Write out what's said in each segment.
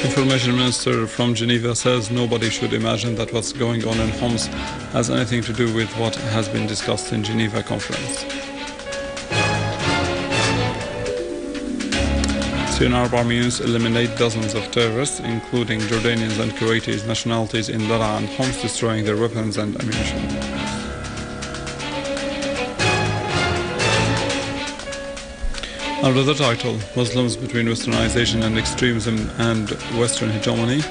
Information Minister from Geneva says nobody should imagine that what's going on in Homs has anything to do with what has been discussed in Geneva conference. Syrian Arab Army units eliminate dozens of terrorists, including Jordanians and Kuwaitis nationalities in Daraa and Homs, destroying their weapons and ammunition. Under the title, Muslims Between Westernization and Extremism and Western Hegemony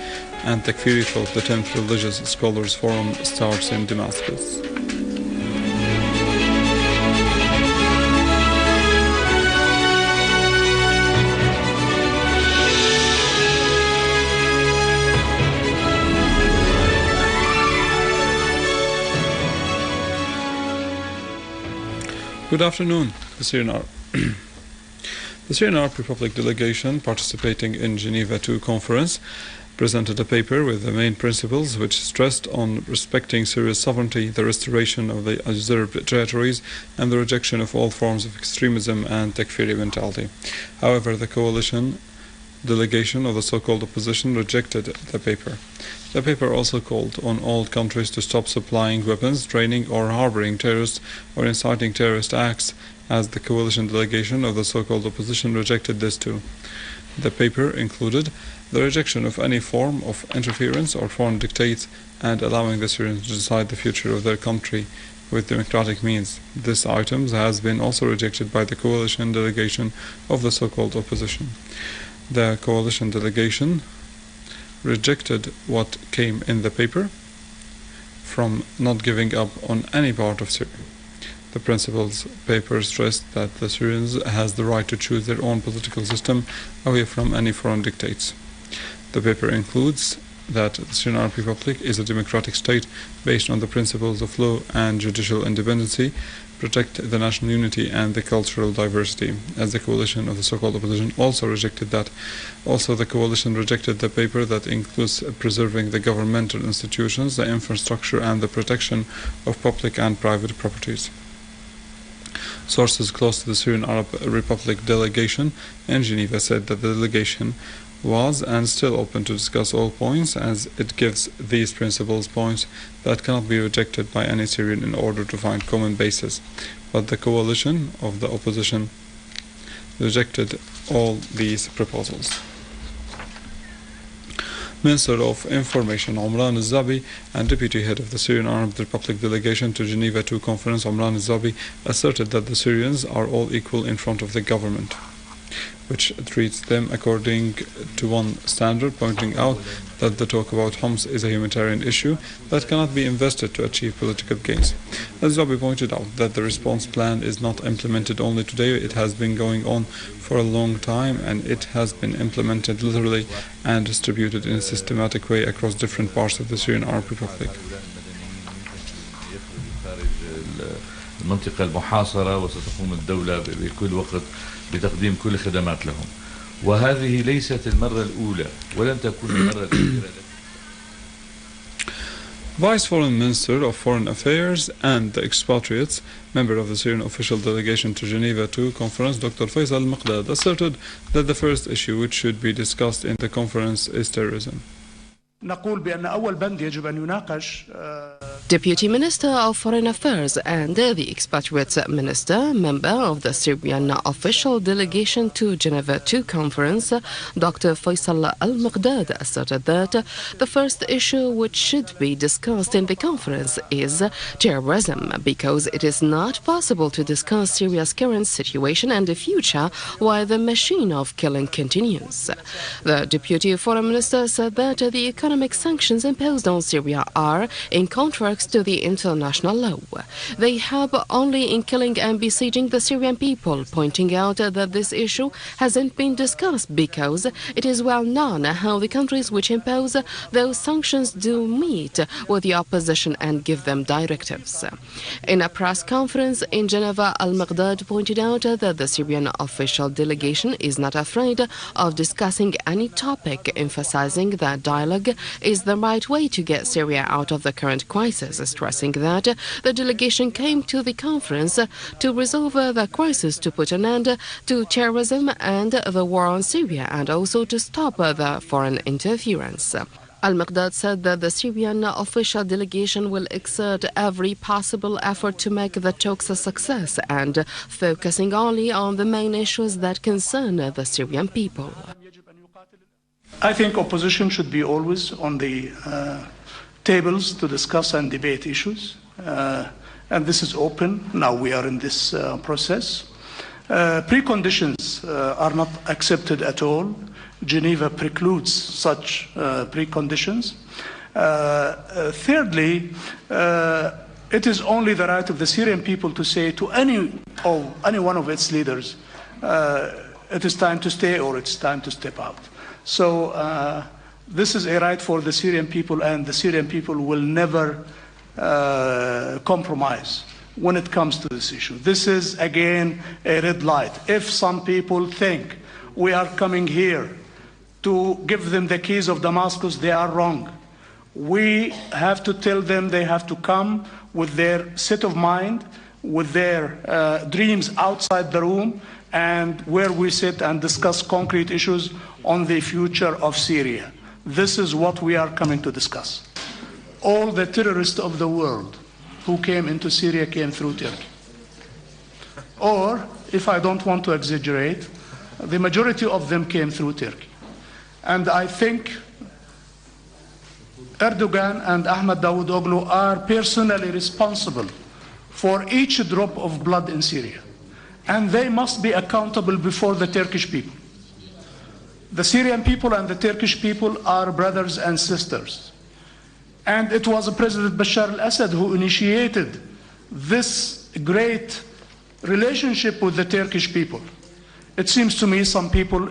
and Takfiri Thought, the 10th Religious Scholars Forum starts in Damascus. Good afternoon, the Syrian Arab. The Syrian Arab Republic delegation participating in Geneva II conference presented a paper with the main principles which stressed on respecting Syria's sovereignty, the restoration of the usurped territories, and the rejection of all forms of extremism and Takfiri mentality. However, the coalition delegation of the so-called opposition rejected the paper. The paper also called on all countries to stop supplying weapons, training or harboring terrorists or inciting terrorist acts, as the coalition delegation of the so-called opposition rejected this too. The paper included the rejection of any form of interference or foreign dictates and allowing the Syrians to decide the future of their country with democratic means. This item has been also rejected by the coalition delegation of the so-called opposition. The coalition delegation rejected what came in the paper from not giving up on any part of Syria. The principles paper stressed that the Syrians has the right to choose their own political system away from any foreign dictates. The paper includes that the Syrian Arab Republic is a democratic state based on the principles of law and judicial independence, protect the national unity and the cultural diversity, as the coalition of the so-called opposition also rejected that. Also, the coalition rejected the paper that includes preserving the governmental institutions, the infrastructure and the protection of public and private properties. Sources close to the Syrian Arab Republic delegation in Geneva said that the delegation was and still open to discuss all points, as it gives these principles points that cannot be rejected by any Syrian in order to find common basis. But the coalition of the opposition rejected all these proposals. Minister of Information Omran al-Zabi and Deputy Head of the Syrian Arab Republic delegation to Geneva II conference, Omran al-Zabi, asserted that the Syrians are all equal in front of the government, which treats them according to one standard, pointing out that the talk about Homs is a humanitarian issue that cannot be invested to achieve political gains. Al-Zabi pointed out that the response plan is not implemented only today, it has been going on for a long time, and it has been implemented literally and distributed in a systematic way across different parts of the Syrian Arab Republic. المنطقة المحاصرة وستقوم الدولة بكل وقت بتقديم كل خدمات لهم، وهذه ليست المرة الأولى ولن تكون المرة الأخيرة. Vice Foreign Minister of Foreign Affairs and the Expatriates, member of the Syrian official delegation to Geneva II conference, Dr. Faisal al-Maqdad, asserted that the first issue which should be discussed in the conference is terrorism. Deputy Minister of Foreign Affairs and the Expatriates Minister, member of the Syrian official delegation to Geneva II conference, Dr. Faisal al-Maqdad, asserted that the first issue which should be discussed in the conference is terrorism, because it is not possible to discuss Syria's current situation and the future while the machine of killing continues. The Deputy Foreign Minister said that the economic sanctions imposed on Syria are in contrast to the international law. They help only in killing and besieging the Syrian people, pointing out that this issue hasn't been discussed because it is well known how the countries which impose those sanctions do meet with the opposition and give them directives. In a press conference in Geneva, al-Maqdad pointed out that the Syrian official delegation is not afraid of discussing any topic, emphasizing that dialogue is the right way to get Syria out of the current crisis. affairs, stressing that the delegation came to the conference to resolve the crisis, to put an end to terrorism and the war on Syria, and also to stop the foreign interference. Al-Miqdad said that the Syrian official delegation will exert every possible effort to make the talks a success and focusing only on the main issues that concern the Syrian people. I think opposition should be always on the tables to discuss and debate issues. And this is open. Now we are in this process. Preconditions are not accepted at all. Geneva precludes such preconditions. Thirdly, it is only the right of the Syrian people to say to any one of its leaders, it is time to stay or it's time to step out. So this is a right for the Syrian people, and the Syrian people will never compromise when it comes to this issue. This is, again, a red light. If some people think we are coming here to give them the keys of Damascus, they are wrong. We have to tell them they have to come with their set of mind, with their dreams outside the room, and where we sit and discuss concrete issues on the future of Syria. This is what we are coming to discuss. All the terrorists of the world who came into Syria came through Turkey. Or, if I don't want to exaggerate, the majority of them came through Turkey. And I think Erdogan and Ahmed Davutoglu are personally responsible for each drop of blood in Syria. And they must be accountable before the Turkish people. The Syrian people and the Turkish people are brothers and sisters. And it was President Bashar al-Assad who initiated this great relationship with the Turkish people. It seems to me some people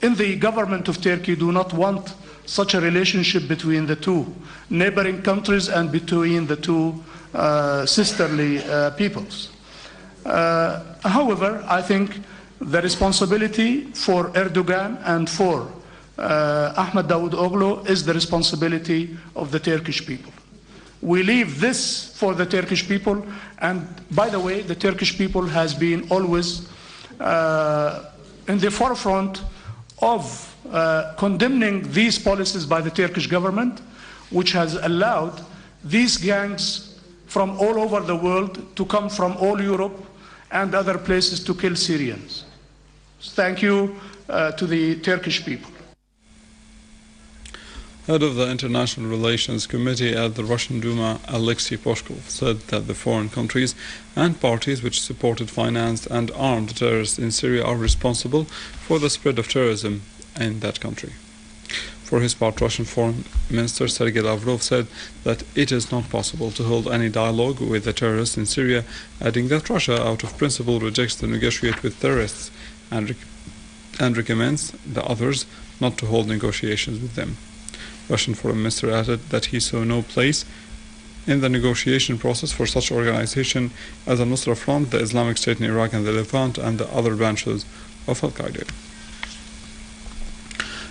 in the government of Turkey do not want such a relationship between the two neighboring countries and between the two sisterly peoples. However, I think the responsibility for Erdogan and for Ahmed Davutoglu is the responsibility of the Turkish people. We leave this for the Turkish people, and by the way, the Turkish people has been always in the forefront of condemning these policies by the Turkish government, which has allowed these gangs from all over the world to come from all Europe and other places to kill Syrians. Thank you to the Turkish people. Head of the International Relations Committee at the Russian Duma, Alexei Poshkov, said that the foreign countries and parties which supported, financed and armed terrorists in Syria are responsible for the spread of terrorism in that country. For his part, Russian Foreign Minister Sergei Lavrov said that it is not possible to hold any dialogue with the terrorists in Syria, adding that Russia, out of principle, rejects to negotiate with terrorists and recommends the others not to hold negotiations with them. Russian Foreign Minister added that he saw no place in the negotiation process for such organizations as Al-Nusra Front, the Islamic State in Iraq and the Levant, and the other branches of Al-Qaeda.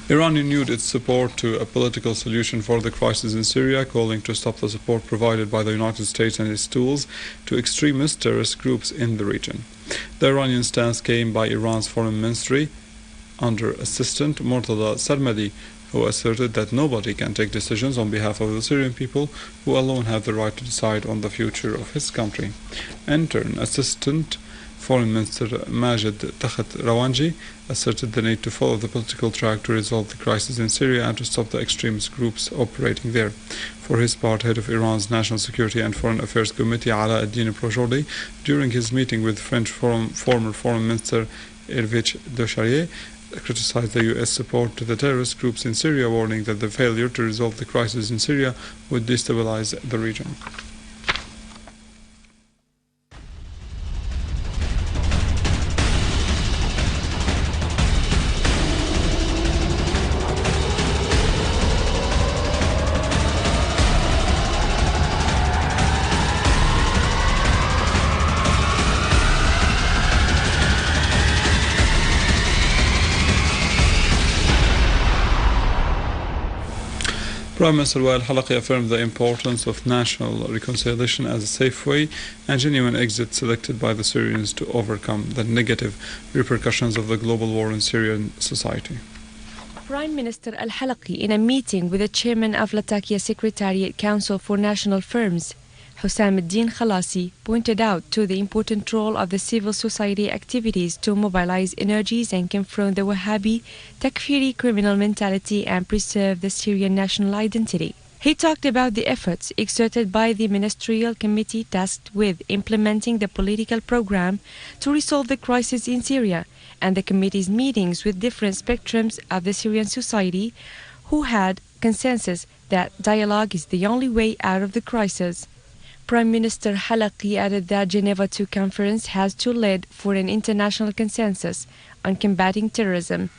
Iran renewed its support to a political solution for the crisis in Syria, calling to stop the support provided by the United States and its tools to extremist terrorist groups in the region. The Iranian stance came by Iran's foreign ministry under Assistant Murtada Sarmadi, who asserted that nobody can take decisions on behalf of the Syrian people, who alone have the right to decide on the future of his country. In turn, Assistant Foreign Minister Majid Takht Rawanji asserted the need to follow the political track to resolve the crisis in Syria and to stop the extremist groups operating there. For his part, head of Iran's National Security and Foreign Affairs Committee, Ala ad-Din Projordi, during his meeting with French former Foreign Minister Hervé Ducharier, criticized the U.S. support to the terrorist groups in Syria, warning that the failure to resolve the crisis in Syria would destabilize the region. Prime Minister Wael Halaqi affirmed the importance of national reconciliation as a safe way and genuine exit selected by the Syrians to overcome the negative repercussions of the global war in Syrian society. Prime Minister Al-Halaqi, in a meeting with the chairman of Latakia Secretariat Council for National Firms, Hussam Eddin Khalasi, pointed out to the important role of the civil society activities to mobilize energies and confront the Wahhabi, Takfiri criminal mentality and preserve the Syrian national identity. He talked about the efforts exerted by the ministerial committee tasked with implementing the political program to resolve the crisis in Syria and the committee's meetings with different spectrums of the Syrian society who had consensus that dialogue is the only way out of the crisis. Prime Minister Halaqi added that Geneva II conference has to lead for an international consensus on combating terrorism.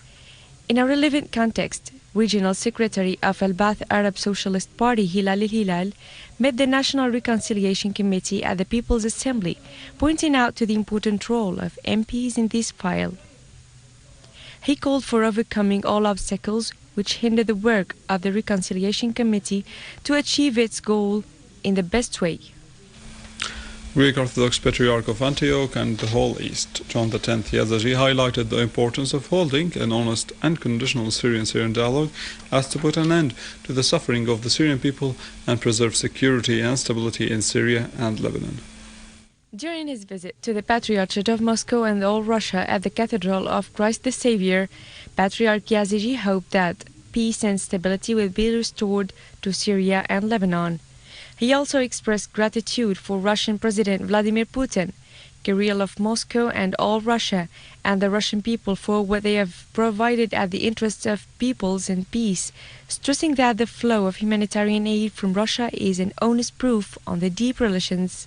In a relevant context, Regional Secretary of Al-Ba'ath Arab Socialist Party Hilal al-Hilal met the National Reconciliation Committee at the People's Assembly, pointing out to the important role of MPs in this file. He called for overcoming all obstacles which hinder the work of the Reconciliation Committee to achieve its goal in the best way. Greek Orthodox Patriarch of Antioch and the whole East, John X Yazagi, highlighted the importance of holding an honest and conditional Syrian dialogue as to put an end to the suffering of the Syrian people and preserve security and stability in Syria and Lebanon. During his visit to the Patriarchate of Moscow and all Russia at the Cathedral of Christ the Savior, Patriarch Yazigi hoped that peace and stability will be restored to Syria and Lebanon. He also expressed gratitude for Russian President Vladimir Putin, Kirill of Moscow and all Russia, and the Russian people for what they have provided at the interests of peoples and peace, stressing that the flow of humanitarian aid from Russia is an honest proof on the deep relations.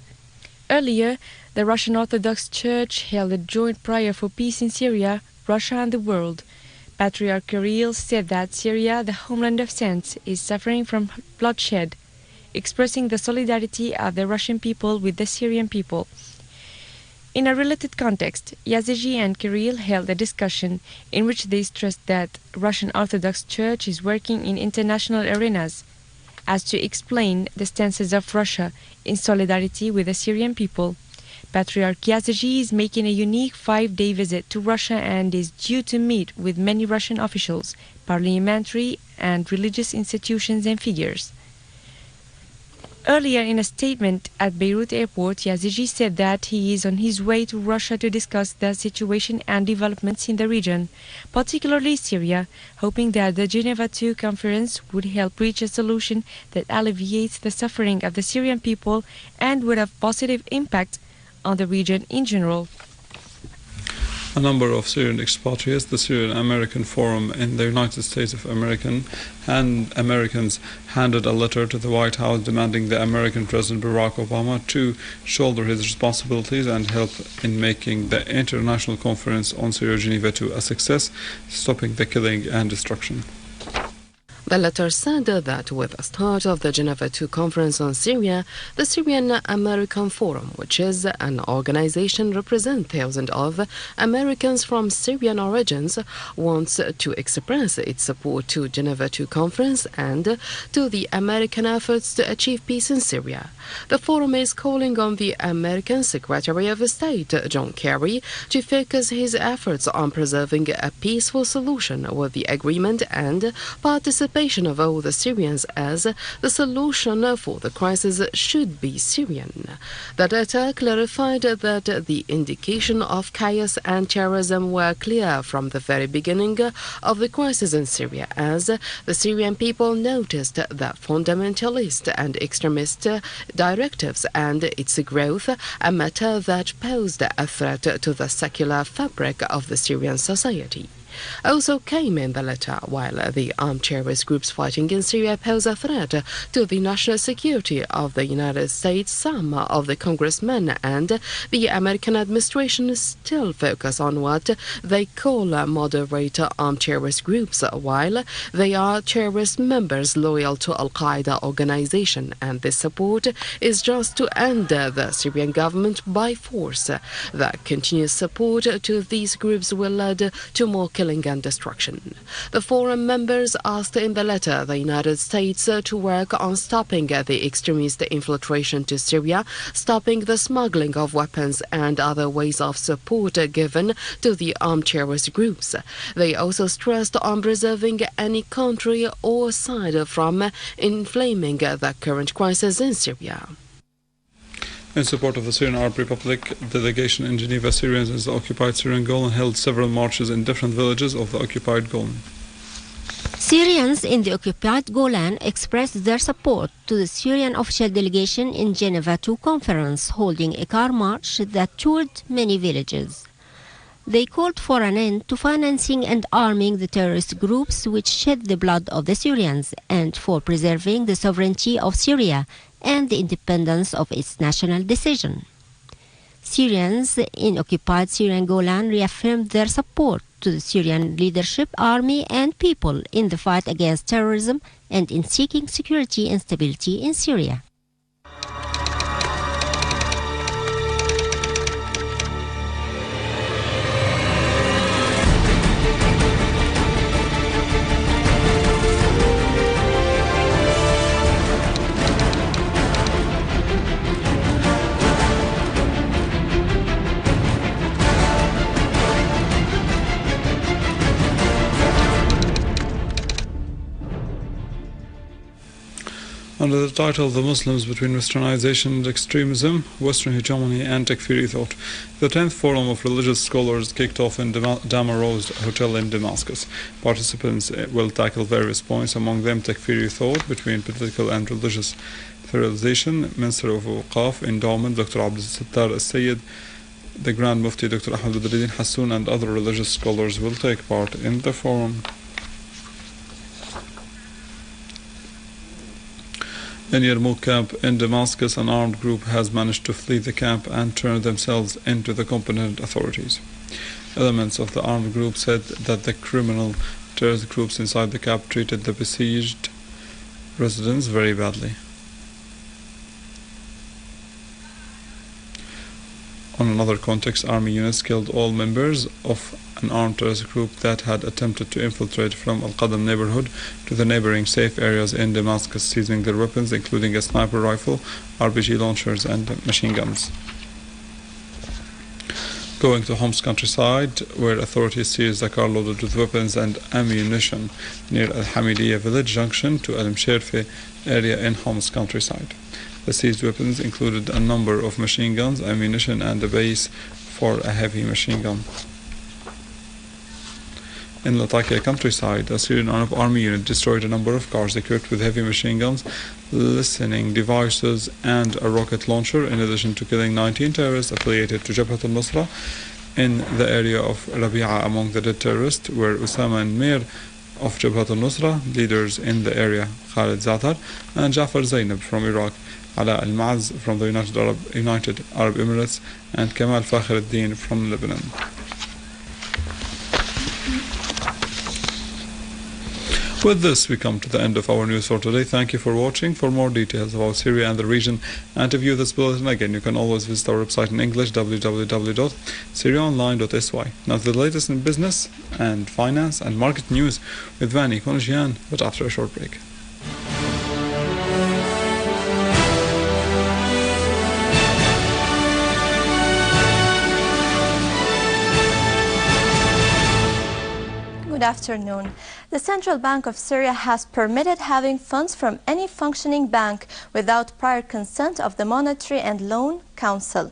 Earlier, the Russian Orthodox Church held a joint prayer for peace in Syria, Russia and the world. Patriarch Kirill said that Syria, the homeland of saints, is suffering from bloodshed, expressing the solidarity of the Russian people with the Syrian people. In a related context, Yazigi and Kirill held a discussion in which they stressed that Russian Orthodox Church is working in international arenas as to explain the stances of Russia in solidarity with the Syrian people. Patriarch Yazigi is making a unique 5-day visit to Russia and is due to meet with many Russian officials, parliamentary and religious institutions and figures. Earlier in a statement at Beirut airport, Yazigi said that he is on his way to Russia to discuss the situation and developments in the region, particularly Syria, hoping that the Geneva II conference would help reach a solution that alleviates the suffering of the Syrian people and would have positive impact on the region in general. A number of Syrian expatriates, the Syrian American Forum in the United States of Americans handed a letter to the White House demanding the American President Barack Obama to shoulder his responsibilities and help in making the international conference on Syria Geneva II a success, stopping the killing and destruction. The letter said that with the start of the Geneva II conference on Syria, the Syrian American Forum, which is an organization representing thousands of Americans from Syrian origins, wants to express its support to Geneva II conference and to the American efforts to achieve peace in Syria. The forum is calling on the American Secretary of State, John Kerry, to focus his efforts on preserving a peaceful solution with the agreement and participation of all the Syrians, as the solution for the crisis should be Syrian. The letter clarified that the indication of chaos and terrorism were clear from the very beginning of the crisis in Syria, as the Syrian people noticed that fundamentalist and extremist directives and its growth, a matter that posed a threat to the secular fabric of the Syrian society, also came in the letter. While the armed terrorist groups fighting in Syria pose a threat to the national security of the United States, some of the congressmen and the American administration still focus on what they call moderate armed terrorist groups, while they are terrorist members loyal to Al-Qaeda organization, and this support is just to end the Syrian government by force. The continuous support to these groups will lead to more killing killing and destruction. The forum members asked in the letter the United States to work on stopping the extremist infiltration to Syria, stopping the smuggling of weapons and other ways of support given to the armed terrorist groups. They also stressed on preserving any country or side from inflaming the current crisis in Syria. In support of the Syrian Arab Republic delegation in Geneva, Syrians in the occupied Syrian Golan held several marches in different villages of the occupied Golan. Syrians in the occupied Golan expressed their support to the Syrian official delegation in Geneva II conference, holding a car march that toured many villages. They called for an end to financing and arming the terrorist groups which shed the blood of the Syrians, and for preserving the sovereignty of Syria and the independence of its national decision. Syrians in occupied Syrian Golan reaffirmed their support to the Syrian leadership, army and people in the fight against terrorism and in seeking security and stability in Syria. Under the title The Muslims Between Westernization and Extremism, Western Hegemony and Takfiri Thought, the 10th Forum of Religious Scholars kicked off in Dama Rose Hotel in Damascus. Participants will tackle various points, among them Takfiri Thought between political and religious federalization, Minister of Awqaf, Endowment, Dr. Abdul Sattar Al-Sayyid, the Grand Mufti Dr. Ahmed Badruddin Hassoun and other religious scholars will take part in the forum. In Yarmouk camp in Damascus, an armed group has managed to flee the camp and turn themselves into the competent authorities. Elements of the armed group said that the criminal terrorist groups inside the camp treated the besieged residents very badly. On another context, army units killed all members of an armed terrorist group that had attempted to infiltrate from Al-Qadam neighborhood to the neighboring safe areas in Damascus, seizing their weapons, including a sniper rifle, RPG launchers, and machine guns. Going to Homs countryside, where authorities seized a car loaded with weapons and ammunition near Al-Hamidiyya village junction to Al-Msherfe area in Homs countryside. The seized weapons included a number of machine guns, ammunition, and a base for a heavy machine gun. In Latakia countryside, a Syrian army unit destroyed a number of cars equipped with heavy machine guns, listening devices, and a rocket launcher, in addition to killing 19 terrorists affiliated to Jabhat al-Nusra in the area of Rabi'a. Among the dead terrorists were Usama and Mir of Jabhat al-Nusra, leaders in the area Khalid Zatar, and Jafar Zainab from Iraq, Ala al-Ma'az from the United Arab Emirates, and Kamal Fakhr al-Din from Lebanon. With this, we come to the end of our news for today. Thank you for watching. For more details about Syria and the region, and to view this bulletin again, you can always visit our website in English, www.syriaonline.sy. Now to the latest in business and finance and market news with Vani Konjian, but after a short break. Good afternoon. The Central Bank of Syria has permitted having funds from any functioning bank without prior consent of the Monetary and Loan Council.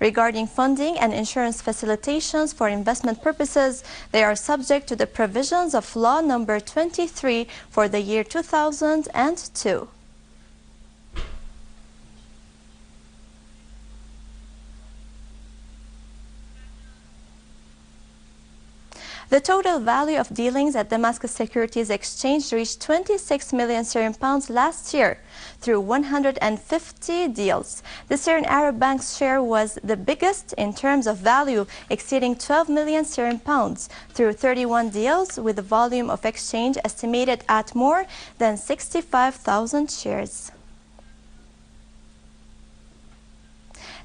Regarding funding and insurance facilitations for investment purposes, they are subject to the provisions of Law Number 23 for the year 2002. The total value of dealings at Damascus Securities Exchange reached 26 million Syrian pounds last year through 150 deals. The Syrian Arab Bank's share was the biggest in terms of value, exceeding 12 million Syrian pounds through 31 deals, with a volume of exchange estimated at more than 65,000 shares.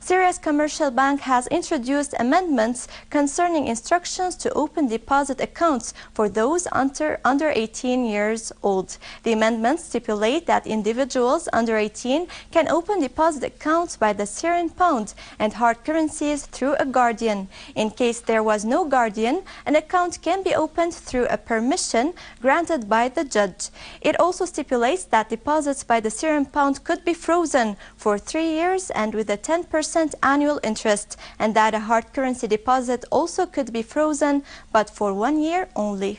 Syria's commercial bank has introduced amendments concerning instructions to open deposit accounts for those under 18 years old. The amendments stipulate that individuals under 18 can open deposit accounts by the Syrian pound and hard currencies through a guardian. In case there was no guardian, an account can be opened through a permission granted by the judge. It also stipulates that deposits by the Syrian pound could be frozen for 3 years and with a 10% annual interest, and that a hard currency deposit also could be frozen, but for 1 year only.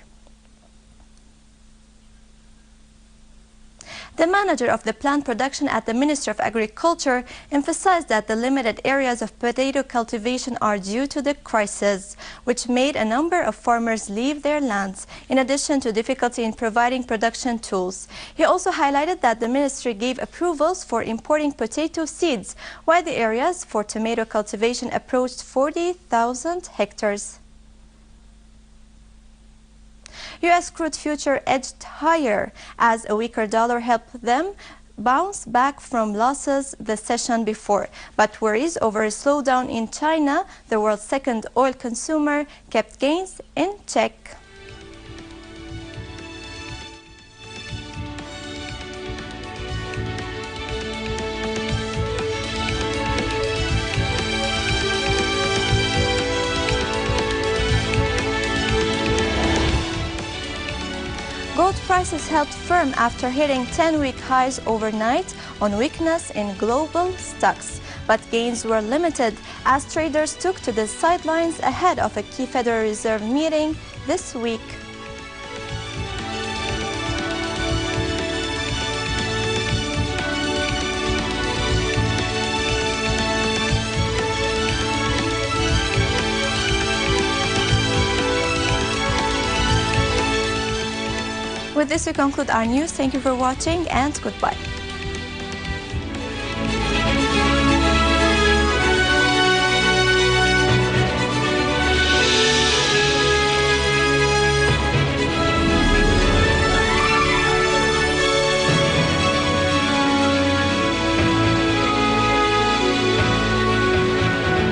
The manager of the plant production at the Ministry of Agriculture emphasized that the limited areas of potato cultivation are due to the crisis, which made a number of farmers leave their lands, in addition to difficulty in providing production tools. He also highlighted that the ministry gave approvals for importing potato seeds, while the areas for tomato cultivation approached 40,000 hectares. U.S. crude future edged higher as a weaker dollar helped them bounce back from losses the session before. But worries over a slowdown in China, the world's second oil consumer, kept gains in check. Gold prices held firm after hitting 10-week highs overnight on weakness in global stocks. But gains were limited as traders took to the sidelines ahead of a key Federal Reserve meeting this week. With this, we conclude our news. Thank you for watching and goodbye.